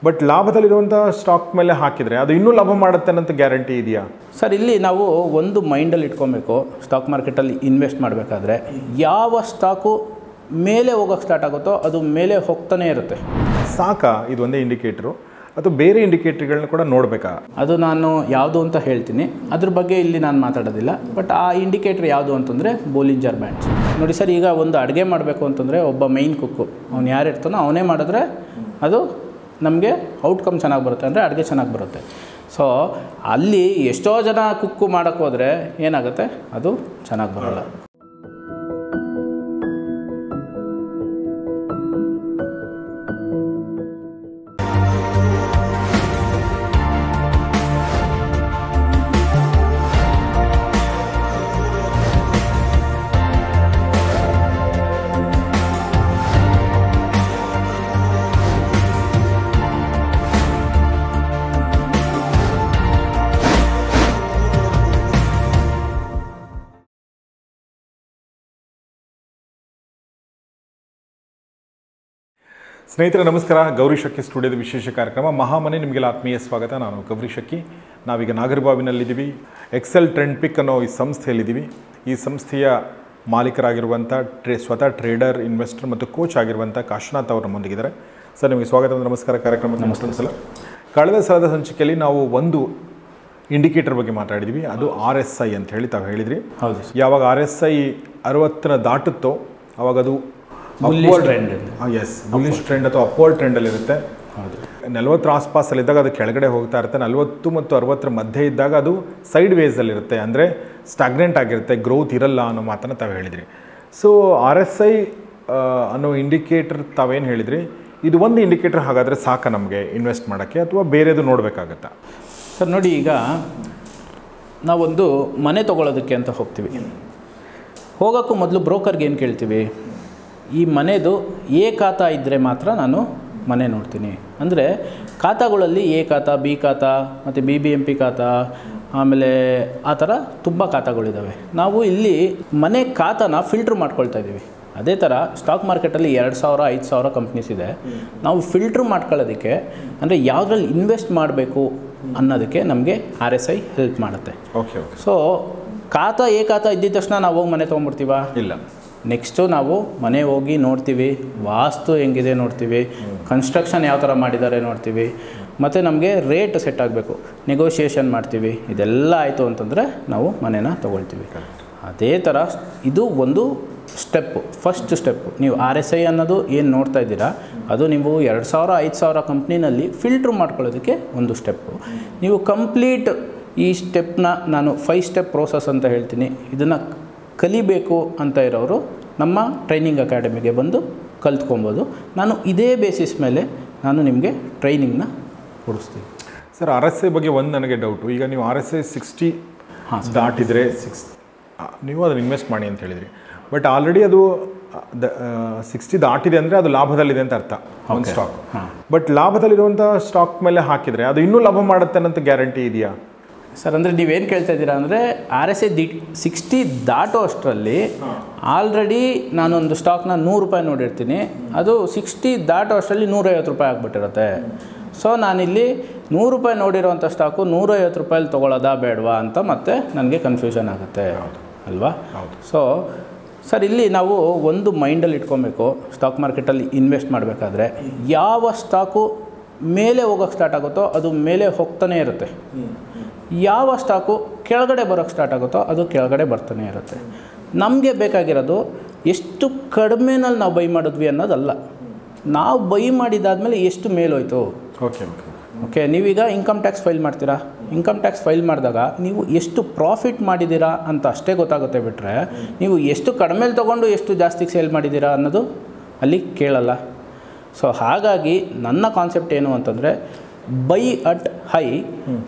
But ಲಾಭದಲ್ಲಿರುವಂಥ stock ಮೇಲೆ ಹಾಕಿದರೆ ಅದು ಇನ್ನೂ ಲಾಭ ಮಾಡುತ್ತೆ ಅನ್ನೋಂಥ ಗ್ಯಾರಂಟಿ ಇದೆಯಾ? ಸರ್, ಇಲ್ಲಿ ನಾವು ಒಂದು ಮೈಂಡಲ್ಲಿ ಇಟ್ಕೊಬೇಕು. ಸ್ಟಾಕ್ ಮಾರ್ಕೆಟಲ್ಲಿ ಇನ್ವೆಸ್ಟ್ ಮಾಡಬೇಕಾದ್ರೆ ಯಾವ ಸ್ಟಾಕು ಮೇಲೆ ಹೋಗೋಕ್ಕೆ ಸ್ಟಾರ್ಟ್ ಆಗುತ್ತೋ ಅದು ಮೇಲೆ ಹೋಗ್ತಾನೆ ಇರುತ್ತೆ. ಸಾಕಾ ಇದು ಒಂದೇ ಇಂಡಿಕೇಟ್ರು ಅಥವಾ ಬೇರೆ ಇಂಡಿಕೇಟ್ರ್ಗಳನ್ನ ಕೂಡ ನೋಡಬೇಕಾ? ಅದು ನಾನು ಯಾವುದು ಅಂತ ಹೇಳ್ತೀನಿ, ಅದ್ರ ಬಗ್ಗೆ ಇಲ್ಲಿ ನಾನು ಮಾತಾಡೋದಿಲ್ಲ. ಬಟ್ ಆ ಇಂಡಿಕೇಟ್ರ್ ಯಾವುದು ಅಂತಂದರೆ ಬೋಲಿಂಜರ್ ಬ್ಯಾಂಡ್ಸ್. ನೋಡಿ ಸರ್, ಈಗ ಒಂದು ಅಡುಗೆ ಮಾಡಬೇಕು ಅಂತಂದರೆ ಒಬ್ಬ ಮೈನ್ ಕುಕ್ಕು ಅವ್ನು ಯಾರು ಇರ್ತಾನೋ ಅವನೇ ಮಾಡಿದ್ರೆ ಅದು ನಮಗೆ ಔಟ್ಕಮ್ ಚೆನ್ನಾಗಿ ಬರುತ್ತೆ, ಅಂದರೆ ಅಡುಗೆ ಚೆನ್ನಾಗಿ ಬರುತ್ತೆ. ಸೊ ಅಲ್ಲಿ ಎಷ್ಟೋ ಜನ ಕುಕ್ಕು ಮಾಡೋಕ್ಕೆ ಹೋದರೆ ಏನಾಗುತ್ತೆ, ಅದು ಚೆನ್ನಾಗಿ ಬರೋಲ್ಲ. ಸ್ನೇಹಿತರೆ ನಮಸ್ಕಾರ. ಗೌರಿ ಶಕ್ಕಿ ಸ್ಟುಡಿಯೋದ ವಿಶೇಷ ಕಾರ್ಯಕ್ರಮ ಮಹಾಮನೆ ನಿಮಗೆಲ್ಲ ಆತ್ಮೀಯ ಸ್ವಾಗತ. ನಾನು ಗೌರಿ ಶಕ್ಕಿ. ನಾವೀಗ ನಾಗರಬಾವಿನಲ್ಲಿದ್ದೀವಿ. ಎಕ್ಸೆಲ್ ಟ್ರೆಂಡ್ ಪಿಕ್ ಅನ್ನೋ ಈ ಸಂಸ್ಥೆಯಲ್ಲಿದ್ದೀವಿ. ಈ ಸಂಸ್ಥೆಯ ಮಾಲೀಕರಾಗಿರುವಂಥ ಸ್ವತಃ ಟ್ರೇಡರ್, ಇನ್ವೆಸ್ಟರ್ ಮತ್ತು ಕೋಚ್ ಆಗಿರುವಂಥ ಕಾಶನಾಥ್ ಅವರು ನಮ್ಮೊಂದಿಗಿದ್ದಾರೆ. ಸರ್, ನಿಮಗೆ ಸ್ವಾಗತ. ನಮಸ್ಕಾರ. ಕಾರ್ಯಕ್ರಮಕ್ಕೆ ನಮಸ್ಕಾರ ಸಲ. ಕಳೆದ ಸಲದ ಸಂಚಿಕೆಯಲ್ಲಿ ನಾವು ಒಂದು ಇಂಡಿಕೇಟರ್ ಬಗ್ಗೆ ಮಾತಾಡಿದ್ವಿ. ಅದು RSI ಅಂತ ಹೇಳಿ ತಾವು ಹೇಳಿದ್ರಿ. ಹೌದು. ಯಾವಾಗ RSI 60 ದಾಟುತ್ತೋ ಅವಾಗ ಅದು bullish trend. Yes, bullish trend ಅಥವಾ ಅಪ್ವರ್ಡ್ ಟ್ರೆಂಡಲ್ಲಿರುತ್ತೆ. 40 ಆಸ್ಪಾಸಲ್ಲಿದ್ದಾಗ ಅದು ಕೆಳಗಡೆ ಹೋಗ್ತಾ ಇರುತ್ತೆ. 40 ಮತ್ತು 60 ಮಧ್ಯೆ ಇದ್ದಾಗ ಅದು ಸೈಡ್ ವೇಸಲ್ಲಿರುತ್ತೆ, ಅಂದರೆ ಸ್ಟಾಗ್ನೆಂಟ್ ಆಗಿರುತ್ತೆ, ಗ್ರೋತ್ ಇರಲ್ಲ ಅನ್ನೋ ಮಾತನ್ನು ತಾವು ಹೇಳಿದ್ರಿ. ಸೊ RSI ಅನ್ನೋ ಇಂಡಿಕೇಟರ್ ತಾವೇನು ಹೇಳಿದ್ರಿ, ಇದು ಒಂದು ಇಂಡಿಕೇಟರ್ ಹಾಗಾದರೆ ಸಾಕ ನಮಗೆ ಇನ್ವೆಸ್ಟ್ ಮಾಡೋಕ್ಕೆ ಅಥವಾ ಬೇರೆದು ನೋಡಬೇಕಾಗತ್ತಾ? ಸರ್ ನೋಡಿ, ಈಗ ನಾವೊಂದು ಮನೆ ತೊಗೊಳೋದಕ್ಕೆ ಅಂತ ಹೋಗ್ತೀವಿ. ಹೋಗೋಕ್ಕೂ ಮೊದಲು ಬ್ರೋಕರ್ಗೆ ಏನು ಕೇಳ್ತೀವಿ, ಈ ಮನೆದು ಎ ಖಾತಾ ಇದ್ದರೆ ಮಾತ್ರ ನಾನು ಮನೆ ನೋಡ್ತೀನಿ. ಅಂದರೆ ಖಾತಾಗಳಲ್ಲಿ ಎ ಖಾತಾ, ಬಿ ಖಾತಾ ಮತ್ತು BBMP ಖಾತಾ, ಆಮೇಲೆ ಆ ಥರ ತುಂಬ ಖಾತಾಗಳಿದ್ದಾವೆ. ನಾವು ಇಲ್ಲಿ ಮನೆ ಖಾತಾನ ಫಿಲ್ಟ್ರ್ ಮಾಡ್ಕೊಳ್ತಾ ಇದ್ದೀವಿ. ಅದೇ ಥರ ಸ್ಟಾಕ್ ಮಾರ್ಕೆಟಲ್ಲಿ 2000 5000 ಕಂಪ್ನೀಸ್ ಇದೆ. ನಾವು ಫಿಲ್ಟ್ರ್ ಮಾಡ್ಕೊಳ್ಳೋದಕ್ಕೆ, ಅಂದರೆ ಯಾವುದ್ರಲ್ಲಿ ಇನ್ವೆಸ್ಟ್ ಮಾಡಬೇಕು ಅನ್ನೋದಕ್ಕೆ ನಮಗೆ RSI ಹೆಲ್ಪ್ ಮಾಡುತ್ತೆ. ಓಕೆ. ಸೊ ಖಾತಾ ಎ ಖಾತಾ ಇದ್ದಿದ್ದ ತಕ್ಷಣ ನಾವು ಹೋಗಿ ಮನೆ ತೊಗೊಂಡ್ಬಿಡ್ತೀವ? ಇಲ್ಲ. ನೆಕ್ಸ್ಟು ನಾವು ಮನೆ ಹೋಗಿ ನೋಡ್ತೀವಿ, ವಾಸ್ತು ಹೆಂಗಿದೆ ನೋಡ್ತೀವಿ, ಕನ್ಸ್ಟ್ರಕ್ಷನ್ ಯಾವ ಥರ ಮಾಡಿದ್ದಾರೆ ನೋಡ್ತೀವಿ, ಮತ್ತು ನಮಗೆ ರೇಟ್ ಸೆಟ್ ಆಗಬೇಕು, ನೆಗೋಷಿಯೇಷನ್ ಮಾಡ್ತೀವಿ. ಇದೆಲ್ಲ ಆಯಿತು ಅಂತಂದರೆ ನಾವು ಮನೇನ ತೊಗೊಳ್ತೀವಿ. ಅದೇ ಥರ ಇದು ಒಂದು ಸ್ಟೆಪ್ಪು, ಫಸ್ಟ್ ಸ್ಟೆಪ್ಪು. ನೀವು RSI ಅನ್ನೋದು ಏನು ನೋಡ್ತಾ ಇದ್ದೀರಾ ಅದು ನೀವು 2000 5000 ಕಂಪ್ನಿನಲ್ಲಿ ಫಿಲ್ಟ್ರ್ ಮಾಡ್ಕೊಳ್ಳೋದಕ್ಕೆ ಒಂದು ಸ್ಟೆಪ್ಪು. ನೀವು ಕಂಪ್ಲೀಟ್ ಈ ಸ್ಟೆಪ್ನ ನಾನು 5 ಸ್ಟೆಪ್ ಪ್ರೋಸೆಸ್ ಅಂತ ಹೇಳ್ತೀನಿ. ಇದನ್ನು ಕಲಿಬೇಕು ಅಂತ ಇರೋರು ನಮ್ಮ ಟ್ರೈನಿಂಗ್ ಅಕಾಡೆಮಿಗೆ ಬಂದು ಕಲ್ತ್ಕೊಬೋದು. ನಾನು ಇದೇ ಬೇಸಿಸ್ ಮೇಲೆ ನಾನು ನಿಮಗೆ ಟ್ರೈನಿಂಗ್ನ ಕೊಡಿಸ್ತೀನಿ. ಸರ್, RSI ಬಗ್ಗೆ ಒಂದು ನನಗೆ ಡೌಟು. ಈಗ ನೀವು RSI 60 ದಾಟಿದರೆ ನೀವು ಅದನ್ನು ಇನ್ವೆಸ್ಟ್ ಮಾಡಿ ಅಂತ ಹೇಳಿದ್ರಿ. ಬಟ್ ಆಲ್ರೆಡಿ ಅದು 60 ದಾಟಿದೆ ಅಂದರೆ ಅದು ಲಾಭದಲ್ಲಿದೆ ಅಂತ ಅರ್ಥ, ಒಂದು ಸ್ಟಾಕ್. ಬಟ್ ಲಾಭದಲ್ಲಿರುವಂಥ ಸ್ಟಾಕ್ ಮೇಲೆ ಹಾಕಿದರೆ ಅದು ಇನ್ನೂ ಲಾಭ ಮಾಡುತ್ತೆ ಅನ್ನೋಂಥ ಗ್ಯಾರಂಟಿ ಇದೆಯಾ? ಸರ್, ಅಂದರೆ ನೀವೇನು ಕೇಳ್ತಾ ಇದ್ದೀರಾ ಅಂದರೆ RSI 60 ದಾಟೋ ಅಷ್ಟರಲ್ಲಿ ಆಲ್ರೆಡಿ ನಾನೊಂದು ಸ್ಟಾಕ್ನ 100 ರೂಪಾಯಿ ನೋಡಿರ್ತೀನಿ, ಅದು 60 ದಾಟೋ ಅಷ್ಟರಲ್ಲಿ 150 ರೂಪಾಯಿ ಆಗಿಬಿಟ್ಟಿರುತ್ತೆ. ಸೊ ನಾನಿಲ್ಲಿ 100 ರೂಪಾಯಿ ನೋಡಿರೋವಂಥ ಸ್ಟಾಕು 150 ರೂಪಾಯಲ್ಲಿ ತೊಗೊಳ್ಳೋದಾ ಬೇಡವಾ ಅಂತ ಮತ್ತೆ ನನಗೆ ಕನ್ಫ್ಯೂಷನ್ ಆಗುತ್ತೆ ಅಲ್ವಾ? ಸೊ ಸರ್, ಇಲ್ಲಿ ನಾವು ಒಂದು ಮೈಂಡಲ್ಲಿ ಇಟ್ಕೊಬೇಕು. ಸ್ಟಾಕ್ ಮಾರ್ಕೆಟಲ್ಲಿ ಇನ್ವೆಸ್ಟ್ ಮಾಡಬೇಕಾದ್ರೆ ಯಾವ ಸ್ಟಾಕು ಮೇಲೆ ಹೋಗೋಕ್ಕೆ ಸ್ಟಾರ್ಟ್ ಆಗುತ್ತೋ ಅದು ಮೇಲೆ ಹೋಗ್ತಾನೆ ಇರುತ್ತೆ. ಯಾವ ಸ್ಟಾಕು ಕೆಳಗಡೆ ಬರೋಕ್ಕೆ ಸ್ಟಾರ್ಟ್ ಆಗುತ್ತೋ ಅದು ಕೆಳಗಡೆ ಬರ್ತಾನೆ ಇರುತ್ತೆ. ನಮಗೆ ಬೇಕಾಗಿರೋದು ಎಷ್ಟು ಕಡಿಮೆನಲ್ಲಿ ನಾವು ಬೈ ಮಾಡಿದ್ವಿ ಅನ್ನೋದಲ್ಲ, ನಾವು ಬೈ ಮಾಡಿದಾದ್ಮೇಲೆ ಎಷ್ಟು ಮೇಲೋಯ್ತು. ಓಕೆ, ನೀವೀಗ ಇನ್ಕಮ್ ಟ್ಯಾಕ್ಸ್ ಫೈಲ್ ಮಾಡ್ತೀರಾ. ಇನ್ಕಮ್ ಟ್ಯಾಕ್ಸ್ ಫೈಲ್ ಮಾಡಿದಾಗ ನೀವು ಎಷ್ಟು ಪ್ರಾಫಿಟ್ ಮಾಡಿದ್ದೀರಾ ಅಂತ ಅಷ್ಟೇ ಗೊತ್ತಾಗುತ್ತೆ, ಬಿಟ್ಟರೆ ನೀವು ಎಷ್ಟು ಕಡಿಮೆಲಿ ತೊಗೊಂಡು ಎಷ್ಟು ಜಾಸ್ತಿಗೆ ಸೇಲ್ ಮಾಡಿದ್ದೀರಾ ಅನ್ನೋದು ಅಲ್ಲಿ ಕೇಳಲ್ಲ. ಸೊ ಹಾಗಾಗಿ ನನ್ನ ಕಾನ್ಸೆಪ್ಟ್ ಏನು ಅಂತಂದರೆ, by at high,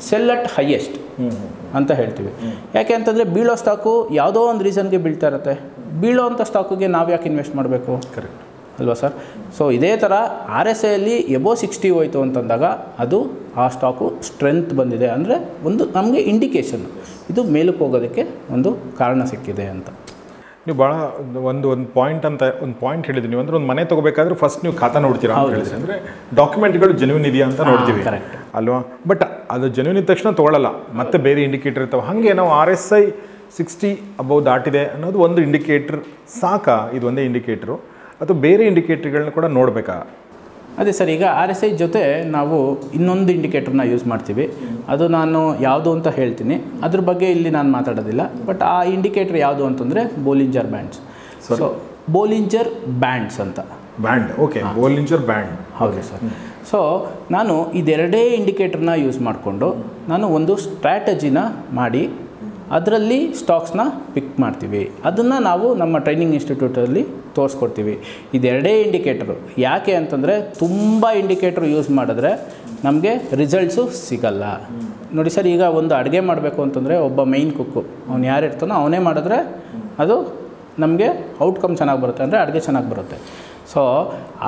cell at highest ಅಂತ ಹೇಳ್ತೀವಿ. ಯಾಕೆ ಅಂತಂದರೆ ಬೀಳೋ ಸ್ಟಾಕು ಯಾವುದೋ ಒಂದು ರೀಸನ್ಗೆ ಬೀಳ್ತಾ ಇರುತ್ತೆ. ಬೀಳೋ ಅಂಥ ಸ್ಟಾಕಿಗೆ ನಾವು ಯಾಕೆ ಇನ್ವೆಸ್ಟ್ ಮಾಡಬೇಕು? ಕರೆಕ್ಟ್ ಅಲ್ವಾ ಸರ್? ಸೊ ಇದೇ ಥರ RSIಯಲ್ಲಿ ಎಬೋ 60 ಹೋಯಿತು ಅಂತಂದಾಗ ಅದು ಆ ಸ್ಟಾಕು ಸ್ಟ್ರೆಂತ್ ಬಂದಿದೆ, ಅಂದರೆ ಒಂದು ನಮಗೆ ಇಂಡಿಕೇಷನ್ ಇದು ಮೇಲಕ್ಕೆ ಹೋಗೋದಕ್ಕೆ ಒಂದು ಕಾರಣ ಸಿಕ್ಕಿದೆ ಅಂತ. ನೀವು ಭಾಳ ಒಂದು ಪಾಯಿಂಟ್ ಹೇಳಿದ್ರಿ ನೀವು, ಅಂದರೆ ಒಂದು ಮನೆ ತೊಗೋಬೇಕಾದ್ರೆ ಫಸ್ಟ್ ನೀವು ಖಾತಾ ನೋಡ್ತೀರಾ ಅಂತ ಹೇಳಿದ್ರಿ. ಅಂದರೆ ಡಾಕ್ಯುಮೆಂಟ್ಗಳು ಜೆನ್ಯೂನ್ ಇದೆಯಾ ಅಂತ ನೋಡ್ತೀವಿ ಅಲ್ವಾ. ಬಟ್ ಅದು ಜೆನ್ಯೂನ್ ಇದ್ದ ತಕ್ಷಣ ತೊಗೊಳ್ಳಲ್ಲ, ಮತ್ತೆ ಬೇರೆ ಇಂಡಿಕೇಟರ್ ಇರ್ತಾವೆ. ಹಾಗೆ ನಾವು RSI 60 ಅಬೌವ್ ದಾಟಿದೆ ಅನ್ನೋದು ಒಂದು ಇಂಡಿಕೇಟ್ರ್ ಸಾಕಾ? ಇದು ಒಂದೇ ಇಂಡಿಕೇಟ್ರು ಅಥವಾ ಬೇರೆ ಇಂಡಿಕೇಟ್ರ್ಗಳನ್ನ ಕೂಡ ನೋಡಬೇಕಾ? ಅದೇ ಸರ್, ಈಗ RSI ಜೊತೆ ನಾವು ಇನ್ನೊಂದು ಇಂಡಿಕೇಟರ್ನ ಯೂಸ್ ಮಾಡ್ತೀವಿ. ಅದು ನಾನು ಯಾವುದು ಅಂತ ಹೇಳ್ತೀನಿ, ಅದ್ರ ಬಗ್ಗೆ ಇಲ್ಲಿ ನಾನು ಮಾತಾಡೋದಿಲ್ಲ. ಬಟ್ ಆ ಇಂಡಿಕೇಟರ್ ಯಾವುದು ಅಂತಂದರೆ Bollinger bands. So Bollinger bands ಅಂತ ಬ್ಯಾಂಡ್. Okay, Bollinger band. ಹೌದು ಸರ್. ಸೊ ನಾನು ಇದೆರಡೇ ಇಂಡಿಕೇಟರ್ನ ಯೂಸ್ ಮಾಡಿಕೊಂಡು ನಾನು ಒಂದು ಸ್ಟ್ರಾಟಜಿನ ಮಾಡಿ ಅದರಲ್ಲಿ ಸ್ಟಾಕ್ಸ್ನ ಪಿಕ್ ಮಾಡ್ತೀವಿ. ಅದನ್ನು ನಾವು ನಮ್ಮ ಟ್ರೈನಿಂಗ್ ಇನ್ಸ್ಟಿಟ್ಯೂಟಲ್ಲಿ ತೋರಿಸ್ಕೊಡ್ತೀವಿ. ಇದೆರಡೇ ಇಂಡಿಕೇಟರು. ಯಾಕೆ ಅಂತಂದರೆ ತುಂಬ ಇಂಡಿಕೇಟ್ರು ಯೂಸ್ ಮಾಡಿದ್ರೆ ನಮಗೆ ರಿಸಲ್ಟ್ಸು ಸಿಗಲ್ಲ. ನೋಡಿ ಸರ್, ಈಗ ಒಂದು ಅಡುಗೆ ಮಾಡಬೇಕು ಅಂತಂದರೆ ಒಬ್ಬ ಮೈನ್ ಕುಕ್ಕು ಅವ್ನು ಯಾರಿರ್ತಾನೋ ಅವನೇ ಮಾಡಿದ್ರೆ ಅದು ನಮಗೆ ಔಟ್ಕಮ್ ಚೆನ್ನಾಗಿ ಬರುತ್ತೆ, ಅಂದರೆ ಅಡುಗೆ ಚೆನ್ನಾಗಿ ಬರುತ್ತೆ. ಸೊ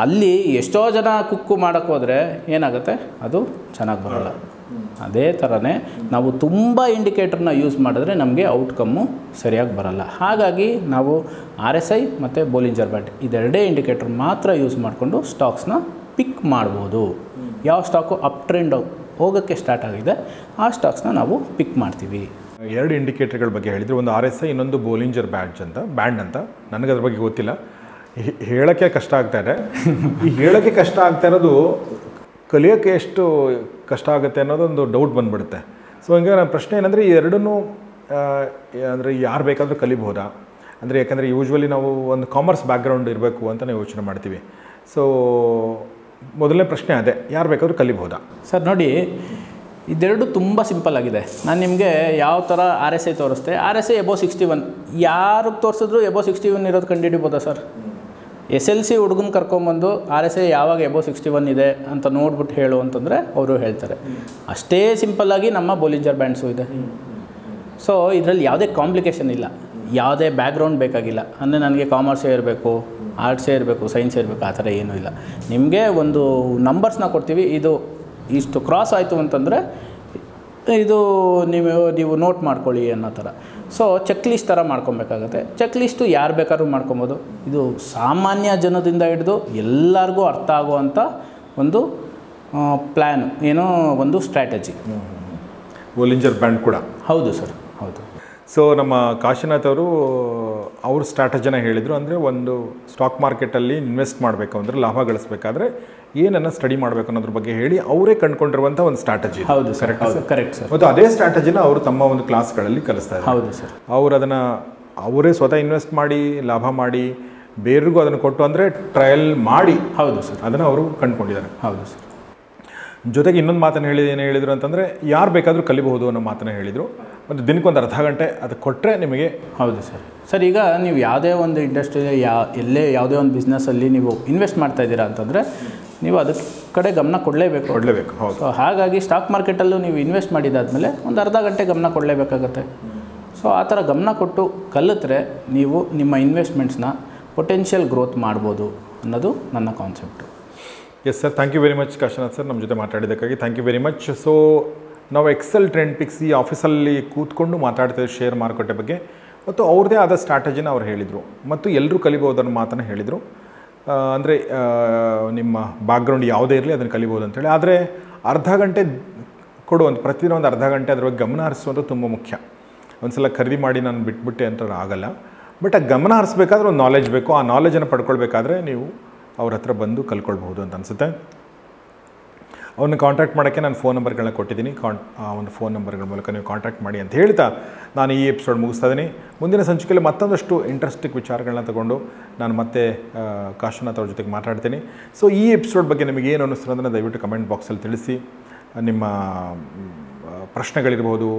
ಅಲ್ಲಿ ಎಷ್ಟೋ ಜನ ಕುಕ್ಕು ಮಾಡೋಕ್ಕೆ ಹೋದರೆ ಏನಾಗುತ್ತೆ, ಅದು ಚೆನ್ನಾಗಿ ಬರೋಲ್ಲ. ಅದೇ ಥರನೇ ನಾವು ತುಂಬ ಇಂಡಿಕೇಟರ್ನ ಯೂಸ್ ಮಾಡಿದ್ರೆ ನಮಗೆ ಔಟ್ಕಮ್ಮು ಸರಿಯಾಗಿ ಬರಲ್ಲ. ಹಾಗಾಗಿ ನಾವು RSI ಮತ್ತು ಬೋಲಿಂಜರ್ ಬ್ಯಾಂಡ್ ಇದೆರಡೇ ಇಂಡಿಕೇಟರ್ ಮಾತ್ರ ಯೂಸ್ ಮಾಡಿಕೊಂಡು ಸ್ಟಾಕ್ಸ್ನ ಪಿಕ್ ಮಾಡ್ಬೋದು. ಯಾವ ಸ್ಟಾಕು ಅಪ್ ಟ್ರೆಂಡ್ ಹೋಗೋಕ್ಕೆ ಸ್ಟಾರ್ಟ್ ಆಗಿದೆ ಆ ಸ್ಟಾಕ್ಸ್ನ ನಾವು ಪಿಕ್ ಮಾಡ್ತೀವಿ. ಎರಡು ಇಂಡಿಕೇಟರ್ಗಳ ಬಗ್ಗೆ ಹೇಳಿದರೆ, ಒಂದು RSI, ಇನ್ನೊಂದು ಬೋಲಿಂಜರ್ ಬ್ಯಾಂಡ್ ಅಂತ. ನನಗೆ ಅದ್ರ ಬಗ್ಗೆ ಗೊತ್ತಿಲ್ಲ, ಹೇಳೋಕ್ಕೆ ಕಷ್ಟ ಆಗ್ತಾಯಿದೆ. ಈ ಹೇಳೋಕ್ಕೆ ಕಷ್ಟ ಆಗ್ತಾ ಇರೋದು ಕಲಿಯೋಕ್ಕೆ ಎಷ್ಟು ಕಷ್ಟ ಆಗುತ್ತೆ ಅನ್ನೋದೊಂದು ಡೌಟ್ ಬಂದುಬಿಡುತ್ತೆ. ಸೊ ಹಿಂಗೆ ನನ್ನ ಪ್ರಶ್ನೆ ಏನಂದರೆ, ಈ ಎರಡನ್ನೂ ಅಂದರೆ ಯಾರು ಬೇಕಾದರೂ ಕಲಿಬಹುದಾ? ಅಂದರೆ ಯಾಕಂದರೆ ಯೂಶ್ವಲಿ ನಾವು ಒಂದು ಕಾಮರ್ಸ್ ಬ್ಯಾಕ್ಗ್ರೌಂಡ್ ಇರಬೇಕು ಅಂತ ನಾವು ಯೋಚನೆ ಮಾಡ್ತೀವಿ. ಸೊ ಮೊದಲನೇ ಪ್ರಶ್ನೆ ಅದೇ, ಯಾರು ಬೇಕಾದರೂ ಕಲಿಬಹುದಾ? ಸರ್ ನೋಡಿ, ಇದೆರಡು ತುಂಬ ಸಿಂಪಲ್ ಆಗಿದೆ. ನಾನು ನಿಮಗೆ ಯಾವ ಥರ RSI ತೋರಿಸ್ತೆ, RSI ಎಬೋ 61 ಯಾರಿಗೆ ತೋರಿಸಿದ್ರು ಎಬೋ 61 ಇರೋದು ಕಂಡುಹಿಡಿಬೋದಾ ಸರ್? SLC ಹುಡುಗನ ಕರ್ಕೊಂಬಂದು RSI ಯಾವಾಗ ಎಬೋ 61 ಇದೆ ಅಂತ ನೋಡ್ಬಿಟ್ಟು ಹೇಳು ಅಂತಂದರೆ ಅವರು ಹೇಳ್ತಾರೆ. ಅಷ್ಟೇ ಸಿಂಪಲ್ಲಾಗಿ ನಮ್ಮ ಬೋಲಿಂಜರ್ ಬ್ಯಾಂಡ್ಸು ಇದೆ. ಸೊ ಇದರಲ್ಲಿ ಯಾವುದೇ ಕಾಂಪ್ಲಿಕೇಶನ್ ಇಲ್ಲ, ಯಾವುದೇ ಬ್ಯಾಕ್ಗ್ರೌಂಡ್ ಬೇಕಾಗಿಲ್ಲ. ಅಂದರೆ ನನಗೆ ಕಾಮರ್ಸೇ ಇರಬೇಕು, ಆರ್ಟ್ಸೇ ಇರಬೇಕು, ಸೈನ್ಸೇ ಇರಬೇಕು, ಆ ಥರ ಏನೂ ಇಲ್ಲ. ನಿಮಗೆ ಒಂದು ನಂಬರ್ಸ್ನ ಕೊಡ್ತೀವಿ, ಇದು ಇಷ್ಟು ಕ್ರಾಸ್ ಆಯಿತು ಅಂತಂದರೆ ಇದು ನೀವು ನೋಟ್ ಮಾಡ್ಕೊಳ್ಳಿ ಅನ್ನೋ ಥರ. ಸೊ ಚೆಕ್ ಲಿಸ್ಟ್ ಥರ ಮಾಡ್ಕೊಬೇಕಾಗತ್ತೆ. ಚೆಕ್ ಲಿಸ್ಟು ಯಾರು ಬೇಕಾದ್ರೂ ಮಾಡ್ಕೊಬೋದು. ಇದು ಸಾಮಾನ್ಯ ಜನದಿಂದ ಹಿಡಿದು ಎಲ್ಲರಿಗೂ ಅರ್ಥ ಆಗುವಂಥ ಒಂದು ಪ್ಲ್ಯಾನ್, ಏನೋ ಒಂದು ಸ್ಟ್ರಾಟಜಿ. ಬೋಲಿಂಜರ್ ಬ್ಯಾಂಡ್ ಕೂಡ ಹೌದು ಸರ್, ಹೌದು. ಸೊ ನಮ್ಮ ಕಾಶಿನಾಥ್ ಅವರು ಅವ್ರ ಸ್ಟ್ರಾಟಜಿನ ಹೇಳಿದರು. ಅಂದರೆ ಒಂದು ಸ್ಟಾಕ್ ಮಾರ್ಕೆಟಲ್ಲಿ ಇನ್ವೆಸ್ಟ್ ಮಾಡಬೇಕು ಅಂದರೆ, ಲಾಭ ಗಳಿಸಬೇಕಾದ್ರೆ ಏನನ್ನು ಸ್ಟಡಿ ಮಾಡಬೇಕು ಅನ್ನೋದ್ರ ಬಗ್ಗೆ ಹೇಳಿ ಅವರೇ ಕಂಡುಕೊಂಡಿರುವಂಥ ಒಂದು ಸ್ಟ್ರಾಟಜಿ. ಹೌದು ಸರ್, ಕರೆಕ್ಟ್ ಸರ್. ಮತ್ತು ಅದೇ ಸ್ಟ್ರಾಟಜಿನ ಅವರು ತಮ್ಮ ಒಂದು ಕ್ಲಾಸ್ಗಳಲ್ಲಿ ಕಲಿಸ್ತಾ ಇದ್ದಾರೆ. ಹೌದು ಸರ್. ಅವರು ಅದನ್ನು ಅವರೇ ಸ್ವತಃ ಇನ್ವೆಸ್ಟ್ ಮಾಡಿ ಲಾಭ ಮಾಡಿ ಬೇರೆಗೂ ಅದನ್ನು ಕೊಟ್ಟು, ಅಂದರೆ ಟ್ರಯಲ್ ಮಾಡಿ, ಹೌದು ಸರ್, ಅದನ್ನು ಅವರು ಕಂಡುಕೊಂಡಿದ್ದಾರೆ. ಹೌದು ಸರ್. ಜೊತೆಗೆ ಇನ್ನೊಂದು ಮಾತನ್ನು ಏನು ಹೇಳಿದರು ಅಂತಂದರೆ, ಯಾರು ಬೇಕಾದರೂ ಕಲಿಬಹುದು ಅನ್ನೋ ಮಾತನ್ನು ಹೇಳಿದರು. ಒಂದು ದಿನಕ್ಕೊಂದು ಅರ್ಧ ಗಂಟೆ ಅದು ಕೊಟ್ಟರೆ ನಿಮಗೆ. ಹೌದು ಸರ್. ಸರ್, ಈಗ ನೀವು ಯಾವುದೇ ಒಂದು ಇಂಡಸ್ಟ್ರಿಯಲ್ಲಿ ಎಲ್ಲೇ ಯಾವುದೇ ಒಂದು ಬಿಸ್ನೆಸ್ಸಲ್ಲಿ ನೀವು ಇನ್ವೆಸ್ಟ್ ಮಾಡ್ತಾಯಿದ್ದೀರಾ ಅಂತಂದರೆ ನೀವು ಅದಕ್ಕೆ ಕಡೆ ಗಮನ ಕೊಡಲೇಬೇಕು. ಹೌದು. ಸೊ ಹಾಗಾಗಿ ಸ್ಟಾಕ್ ಮಾರ್ಕೆಟಲ್ಲೂ ನೀವು ಇನ್ವೆಸ್ಟ್ ಮಾಡಿದಾದಮೇಲೆ ಒಂದು ಅರ್ಧ ಗಂಟೆ ಗಮನ ಕೊಡಲೇಬೇಕಾಗತ್ತೆ. ಸೊ ಆ ಥರ ಗಮನ ಕೊಟ್ಟು ಕಲಿತ್ರೆ ನೀವು ನಿಮ್ಮ ಇನ್ವೆಸ್ಟ್ಮೆಂಟ್ಸ್ನ ಪೊಟೆನ್ಷಿಯಲ್ ಗ್ರೋತ್ ಮಾಡ್ಬೋದು ಅನ್ನೋದು ನನ್ನ concept. Yes sir, thank you very much Kashinath sir, ನಮ್ಮ ಜೊತೆ ಮಾತಾಡಿದ್ದಕ್ಕಾಗಿ thank you very much. So ನಾವು ಎಕ್ಸೆಲ್ ಟ್ರೆಂಡ್ ಪಿಕ್ಸ್ ಈ ಆಫೀಸಲ್ಲಿ ಕೂತ್ಕೊಂಡು ಮಾತಾಡ್ತಿದ್ದೆ ಶೇರ್ ಮಾರುಕಟ್ಟೆ ಬಗ್ಗೆ, ಮತ್ತು ಅವ್ರದ್ದೇ ಆದ ಸ್ಟ್ರಾಟಜಿನ ಅವ್ರು ಹೇಳಿದರು, ಮತ್ತು ಎಲ್ಲರೂ ಕಲಿಬೋದು ಅನ್ನೋ ಮಾತನ್ನು ಹೇಳಿದರು. ಅಂದರೆ ನಿಮ್ಮ ಬ್ಯಾಕ್ಗ್ರೌಂಡ್ ಯಾವುದೇ ಇರಲಿ ಅದನ್ನು ಕಲಿಬೋದು ಅಂತೇಳಿ. ಆದರೆ ಅರ್ಧ ಗಂಟೆ ಕೊಡುವಂಥ ಪ್ರತಿದಿನ ಒಂದು ಅರ್ಧ ಗಂಟೆ ಅದ್ರ ಬಗ್ಗೆ ಗಮನ ಹರಿಸುವಂಥ ತುಂಬ ಮುಖ್ಯ. ಒಂದು ಸಲ ಖರೀದಿ ಮಾಡಿ ನಾನು ಬಿಟ್ಬಿಟ್ಟೆ ಅಂತ ಆಗಲ್ಲ. ಬಟ್ ಆ ಗಮನ ಹರಿಸ್ಬೇಕಾದ್ರೆ ಒಂದು ನಾಲೆಜ್ ಬೇಕು. ಆ ನಾಲೆಜನ್ನು ಪಡ್ಕೊಳ್ಬೇಕಾದ್ರೆ ನೀವು ಅವ್ರ ಹತ್ರ ಬಂದು ಕಲ್ಕೊಳ್ಬಹುದು ಅಂತ ಅನಿಸುತ್ತೆ. ಅವ್ರನ್ನ ಕಾಂಟ್ಯಾಕ್ಟ್ ಮಾಡೋಕ್ಕೆ ನಾನು ಫೋನ್ ನಂಬರ್ಗಳನ್ನ ಕೊಟ್ಟಿದ್ದೀನಿ. ಆ ಒಂದು ಫೋನ್ ನಂಬರ್ಗಳ ಮೂಲಕ ನೀವು ಕಾಂಟ್ಯಾಕ್ಟ್ ಮಾಡಿ ಅಂತ ಹೇಳ್ತಾ ನಾನು ಈ ಎಪಿಸೋಡ್ ಮುಗಿಸ್ತಾ ಇದ್ದೀನಿ. ಮುಂದಿನ ಸಂಚಿಕೆಯಲ್ಲಿ ಮತ್ತೊಂದಷ್ಟು ಇಂಟ್ರೆಸ್ಟಿಂಗ್ ವಿಚಾರಗಳನ್ನ ತಗೊಂಡು ನಾನು ಮತ್ತೆ ಕಾಶಿನಾಥ್ ಅವ್ರ ಜೊತೆಗೆ ಮಾತಾಡ್ತೀನಿ. ಸೊ ಈ ಎಪಿಸೋಡ್ ಬಗ್ಗೆ ನಿಮಗೆ ಏನು ಅನ್ನಿಸ್ತು ಅದನ್ನು ದಯವಿಟ್ಟು ಕಮೆಂಟ್ ಬಾಕ್ಸಲ್ಲಿ ತಿಳಿಸಿ. ನಿಮ್ಮ ಪ್ರಶ್ನೆಗಳಿರ್ಬೋದು,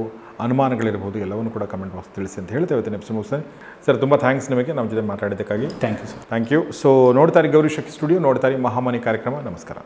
ಅನುಮಾನಗಳಿರ್ಬೋದು, ಎಲ್ಲವನ್ನೂ ಕೂಡ ಕಮೆಂಟ್ ಬಾಕ್ಸ್ ತಿಳಿಸಿ ಅಂತ ಹೇಳ್ತೇವೆ. ಇವತ್ತಿನ ಎಪಿಸೋಡ್ ಮುಗಿಸ್ತೇನೆ. ಸರ್, ತುಂಬ ಥ್ಯಾಂಕ್ಸ್ ನಿಮಗೆ ನಮ್ಮ ಜೊತೆ ಮಾತಾಡಿದ್ದಕ್ಕಾಗಿ. Thank you sir. Thank you. So ನೋಡ್ತಾರೆ ಗೌರಿ ಶಕ್ತಿ ಸ್ಟುಡಿಯೋ, ನೋಡ್ತಾರೆ ಮಹಾಮನಿ ಕಾರ್ಯಕ್ರಮ. ನಮಸ್ಕಾರ.